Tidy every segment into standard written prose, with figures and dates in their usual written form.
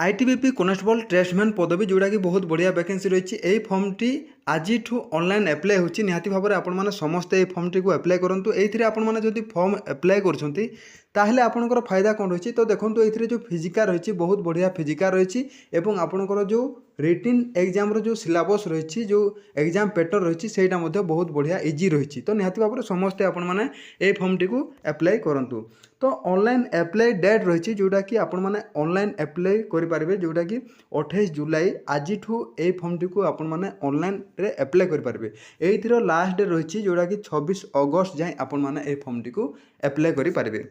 ITBP constable ट्रेस्टमैन पदवी जोड़ा कि बहुत बढ़िया वैकेंसी रही है। फर्मटी आज ऑनलाइन एप्लाय होची निहाती भाव में आपण समस्ते फर्मटी को एप्लाय करूँ। ये आपड़ी फर्म एप्लाय कर ताहले आपणकर फायदा कौन रही तो देखो ये जो फिजिका रही बहुत बढ़िया फिजिका रही और आपणकर जो रिटिन एग्जाम जो सिलेबस रही जो एग्जाम पैटर्न रही से बहुत बढ़िया इजी रही तो निहाती भाव में समस्ते आपने फर्मटी को एप्लाय करूँ। तो ऑनलाइन एप्लाय डेट रही जोटा कि आपण मैंने ऑनलाइन एप्लाय करेंगे जोटा कि 28 जुलाई आज ये फर्मटी को आपण मैंने ऑनलाइन रे एप्लाय करेंगे। ये लास्ट डेट रही जोटा कि 26 अगस्त जाए आपण मैंने फर्मटी को एप्लाय करेंगे।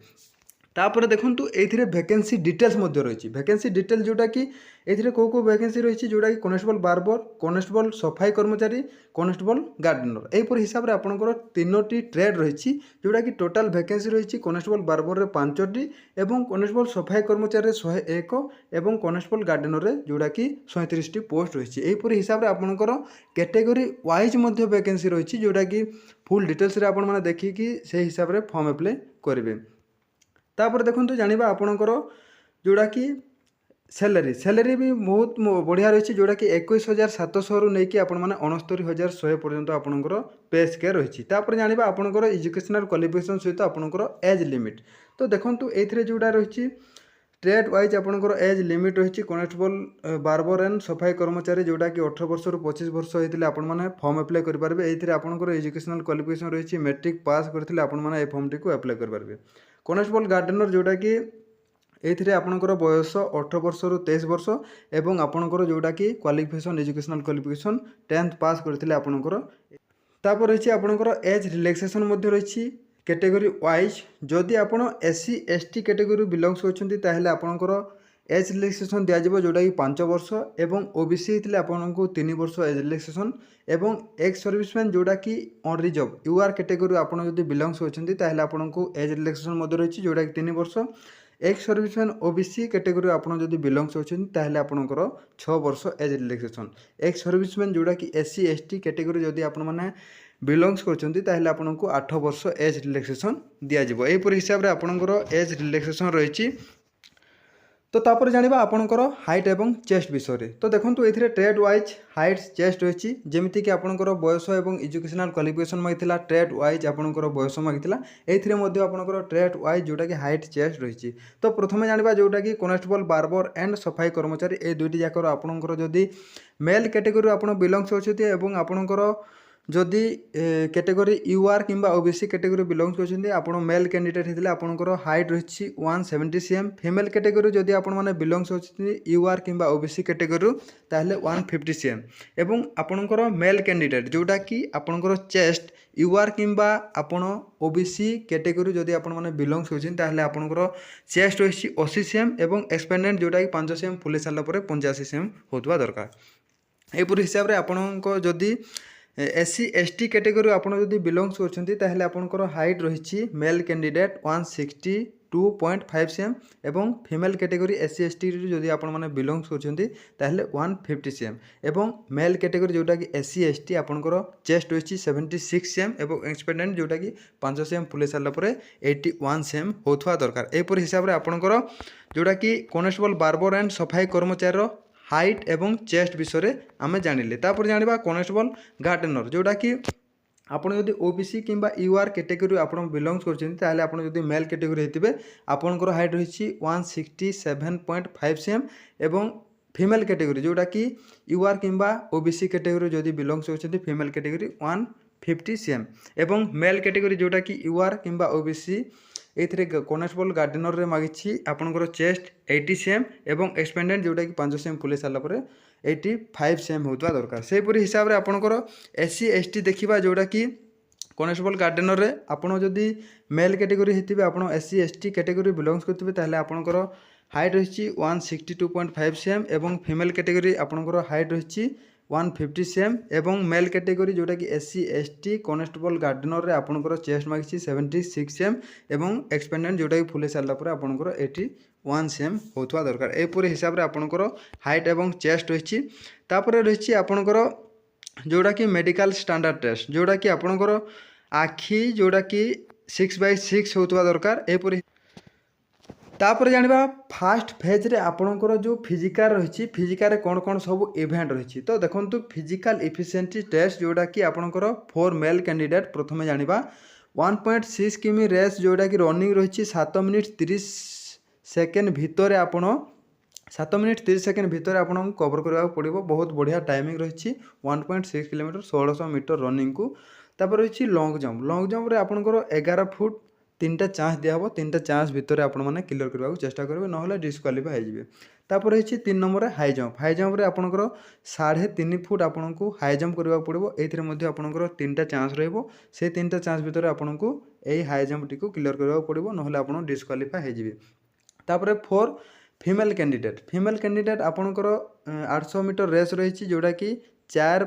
तापर देखूँ ये वैकेंसी डिटेल्स रही वैकेंसी डिटेल जोटा कि ये कौ वैकेंसी रही जोटा कि कनेस्टेबल बार्बर कनेस्टेबल सफाई कर्मचारी कनेस्टेबल गार्डनर यहीपर हिसाब से आपंकर 3टी ट्रेड रही जोटा कि टोटाल वैकेंसी रही कनेस्टेबल बार्बर रे 5टी एवं कनेस्टेबल सफाई कर्मचारी 101 एवं कनेस्टेबल गार्डनर रे जोटा कि 37टी पोस्ट रही यहीपर हिसाब से आपंकर कैटेगरी वाइज वैकेंसी रही जोटा कि फुल डिटेल्स आपने देखिकी से हिसाब से फॉर्म एप्लाय करेंगे। तापर देखो जाना आपणकर जोड़ा कि सैलरी भी बहुत बढ़िया रही जोटा कि 21,700 रु नहीं आपण मैंने 69,100 पर्यंत आपणकर पे स्केल रही। तापर जाना आपणकर एजुकेशनल क्वालिफिकेशन सहित आपणकर एज लिमिट तो देखो ये जोड़ा रही ट्रेड वाइज आपणकर एज लिमिट रही कनेस्टेबल बार्बर एंड सफाई कर्मचारी जोटा कि 18 वर्ष रु 25 वर्ष होते आपण मैंने फॉर्म एप्लाय करेंगे। ये आपणकर एजुकेशनल क्वालिफिकेशन रही मैट्रिक पास करते आपण मैंने ये फॉर्मटी को एप्लाय करेंगे। कनेस्टेबल गार्डनर जोटा कि ये आपणकर बयस 18 वर्ष रु 23 वर्ष एवं आपणकर जोटा कि क्वालिफिकेशन एजुकेशनल क्वालिफिकेशन 10th पास करते आपणकर। तापर रही आपणकर एज रिलैक्सेशन रही कैटेगरी वाइज जदि आप SC ST कैटेगरी बिलंग्स होती ताहले आपणकर एज रिलैक्सेशन दिज्व जोटा कि 5 वर्ष एवं OBC होते आपको 3 वर्ष एज रिलैक्सेशन एवं एक्स सर्विसमैन जोटा कि ऑन रिजर्व UR कैटेगरी आप बिलंग्स होती ताहले आपको एज रिलैक्सेशन रही जोटा कि 3 वर्ष एक्स सर्विसमैन OBC कैटेगरी आपड़ जब बिलंग्स होती ताहले आपणकर 6 वर्ष एज रिलैक्सेशन एक्स सर्विसमैन जोटा कि SC ST कैटेगरी जदि आपने बिलंग्स करते आपको 8 वर्ष एज रिलैक्सेशन दिज्व यहीपर हिसाब से आपणकर एज रिलैक्सेशन रही। तो तापर जाना आपणकर हाइट एवं चेस्ट विषय तो देखो ये ट्रेड वाइज हाइट चेस्ट रही जमीक कि आपणकर बयस और एजुकेशनल क्वालिफिकेशन मागिला ट्रेड वाइज आपणकर बयस मागिला आपणकर ट्रेड वाइज जोटा कि हाइट चेस्ट रही। तो प्रथम जाना जोटा कि कनेस्टेबल बार्बर एंड सफाई कर्मचारी ये दुईटी जाकर आपणकर जदि मेल कैटेगरी आप बिलंग्स होती आपणकर जदि कैटेगरी UR किंबा OBC कैटेगरी बिलंग्स करते आप मेल कैंडिडेट होते आपंकर हाइट रही 170 cm फीमेल कैटेगरी जदि आपने बिलंग्स होती UR किंबा OBC कैटेगरी ताहले 150 cm एवं आपंकर मेल कैंडिडेट जोटा कि आपंकर चेस्ट UR किंबा आपण OBC कैटेगरी जदि आपने बिलंग्स होती ताहले आपंकर चेस्ट रही 80 cm एवं एक्सपेंडेंट जोटा कि 5 cm फुले सारा 85 cm होता दरकार। यहीपर हिसाब से आपण जदि SC ST कैटेगरी आपड़ जब बिलंग्स करते आपंकर हाइट रही मेल कैंडिडेट 162.5 cm एवं फीमेल कैटेगरी SC ST जदि आपने बिलंग्स करते 150 cm एवं मेल कैटेगरी जोटा कि SC ST आपंकर चेस्ट रही 76 cm एवं एक्सपेंडेंट जोटा कि 5 cm फुले सारा 81 cm होता दरकार। यहीपर हिसाब से आपंकर जोटा कि कनेस्टेबल बार्बर एंड सफाई कर्मचारी हाइट एवं चेस्ट विषय आम जानिले। तापर जाना कनेस्टेबल गार्डनर जोटा कि आपड़ जब OBC किंबा UR कैटेगरी आप बिलंग्स करते आप मेल कैटेगरी होते आपंकर हाइट रही 167.5 cm एवं फीमेल कैटेगरी जोटा कि UR किंबा OBC कैटेगरी जदि बिलंग्स होती फीमेल कैटेगरी 150 cm एवं मेल कैटेगरी जोटा कि UR किंबा OBC ये कनेस्टेबल गार्डनर रे मागिछि आपनकर चेस्ट 80 cm एवं एक्सपेंडेंट जोटा कि 5 cm फुले सारा 85 cm होता दरकार। से परि हिसाब रे आपनकर SC ST देखिबा जोटा कि कनेस्टेबल गार्डनर रे आपण जदि मेल कैटेगरी हेतिबे आपण SC ST कैटेगरी बिलंग्स करथिबे ताहले आपनकर हाइट रही 162.5 cm एवं फीमेल कैटेगरी आपनकर हाइट रही 150 cm एवं मेल कैटेगरी जोटा कि SC ST कनेस्टेबल गार्डनर रे आपनकर चेस्ट मागिछि 76 cm एवं एक्सपेंडेंट जोटा कि फुले सारा पर आपनकर 81 cm होता दरकार। एपरि हिसाब रे आपनकर हाइट एवं चेस्ट रही। तापर रही आपनकर जोटा कि मेडिकल स्टैंडर्ड टेस्ट जोटा कि आपनकर आखि जोटा कि 6/6 होता दरकार। एपरि तापर जानिबा फास्ट फेज रे आपणकर जो फिजिकल रही फिजिकल कौन कौन सब इवेंट रही तो देखो फिजिकल इफिशिएंसी टेस्ट जोटा कि आपणकर 4 मेल कैंडिडेट प्रथम जानिबा 1.6 किमी रेस जोटा कि रनिंग रही 7 मिनिट 30 सेकेंड भितर आपण 7 मिनिट 30 सेकेंड भितर आपको कवर करने पड़ो बहुत बढ़िया टाइमिंग रही 1.6 किलोमीटर 1600 मीटर रनिंग को तापर रही लंग जंप रे आपणकर 11 फुट 3टा चांस दिहब 3टा चांस भितर आपण मैंने क्लियर करने चेष्टा करेंगे ना डिस्क्वालीफाई हो तापर रही 3 नंबर हाई जंप रे आपणकर 3.5 फुट आपको हाई जंप करने पड़ो ये आपणकर 3टा चांस रही 3टा चांस भितर आपको यही हाई जंप टी क्लियर करने पड़ो ना आप डिस्क्वालीफाई होतापर 4 फीमेल कैंडिडेट आपणकर 800 मीटर रेस रही जोटा कि 4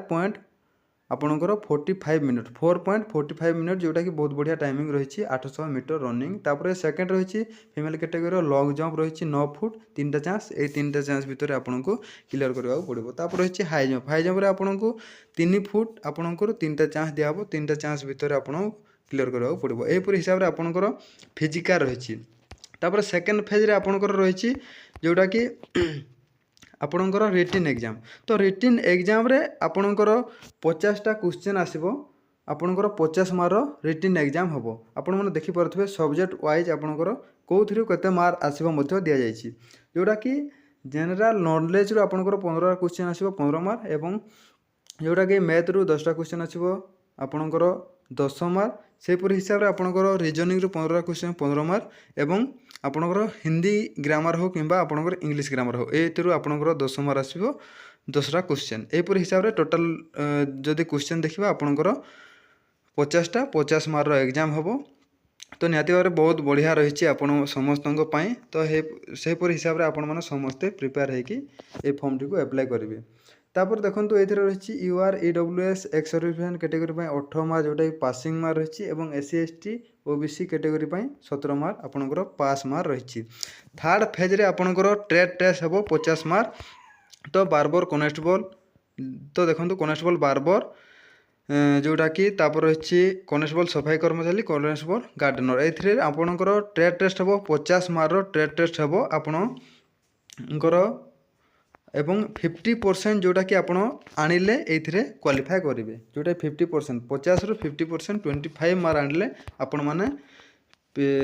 आपणकर 45 मिनट 4.45 मिनट जोटा कि बहुत बढ़िया टाइमिंग रही 800 मीटर रनिंग तापर सेकेंड रही फीमेल कैटेगरी लॉन्ग जंप रही 9 फुट 3टा चांस ये 3टा चांस भितर आपको क्लियर करने पड़ो तापर रही हाई जंप आपको 3 फुट आपणकर 3टा चांस दिहब 3टा चांस भितर आप क्लियर करने पड़ो यहपर हिसाब से आपणकर फिजिकल रही तापर सेकेंड फेज रे आपणकर रही जोटा कि आपणकर रिटिन एग्जाम तो रिटिन एग्जाम रे आपणकर 50टा क्वेश्चन आसीबो आपणकर 50 मार्क रिटिन एग्जाम हम आपण मैंने देखिपे सब्जेक्ट वाइज आपणकर कौन केते मार्क आसीबो मध्य दिया जाइछि जोटा कि जनरल नॉलेज रो आपणकर 15 क्वेश्चन आसीबो 15 मार्क एवं जोटा कि मैथ रू 10टा क्वेश्चन आसीबो आपणकर 10 मार्क सेपरी हिसाब से आपणकर रिजनिंग रू 15 क्वेश्चन 15 मार्क एवं आपणकर हिंदी ग्रामर हो कि आपणकर इंग्लिश ग्रामर हो एथरू आपणकर 10 मार्क आसीबो 10टा क्वेश्चन एपरी हिसाब से टोटल जदि क्वेश्चन देखिबा आपणकर 50टा 50 मार्क रो एग्जाम हम तो निहाती भाव बहुत बढ़िया रही आपण समस्त तो सेपरी हिसाब से आपण मैंने समस्ते प्रिपेयर होगी ये फॉर्म टी अप्लाई करेंगे तापर देखो ये रही UR EWS ex serviceman category 18 mark जोटा पासिंग मार्क रही और SC ST OBC category 17 mark आपणकर पास मार्क रही थर्ड फेज रे आपणकर ट्रेड टेस्ट हम 50 मार्क तो बार्बर कनेस्टेबल तो देखो कनेस्टेबल बार्बर जोटा कि तापर रही कनेस्टेबल सफाई कर्मचारी कनेस्टेबल गार्डनर ये आपणकर ट्रेड टेस्ट हम 50 मार्क ट्रेड टेस्ट हम आपणकर एवं 50% जोटा कि आपण आनिले एथिरे क्वालिफाई करेंगे जोटा 50% 50 रु 50% 25 मार्क आनिले आपण माने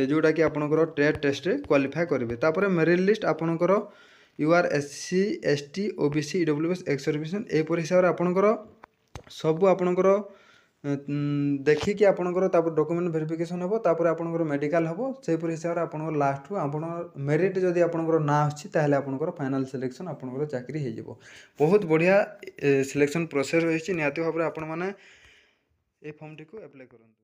जोटा कि आपणकर ट्रेड टेस्ट रे क्वालिफाई करेंगे तापर मेरिट लिस्ट आपणकर UR SC ST OBC EWS ex serviceman एपर हिसाब से आपणकर सब आपणकर देखिकी आपणकर डॉक्यूमेंट वेरिफिकेशन हम तापर आपणकर मेडिकल हम सेपर हिसाब से आपणकर लास्ट आपण मेरिट जदि आपणकर ना अछि ताहले आपणकर फाइनल सिलेक्शन आपणकर चाकरी हो बहुत बढ़िया सिलेक्शन प्रोसेस रही निहाती भाव में आपण माने ए फॉर्म टी को अप्लाई करंतु।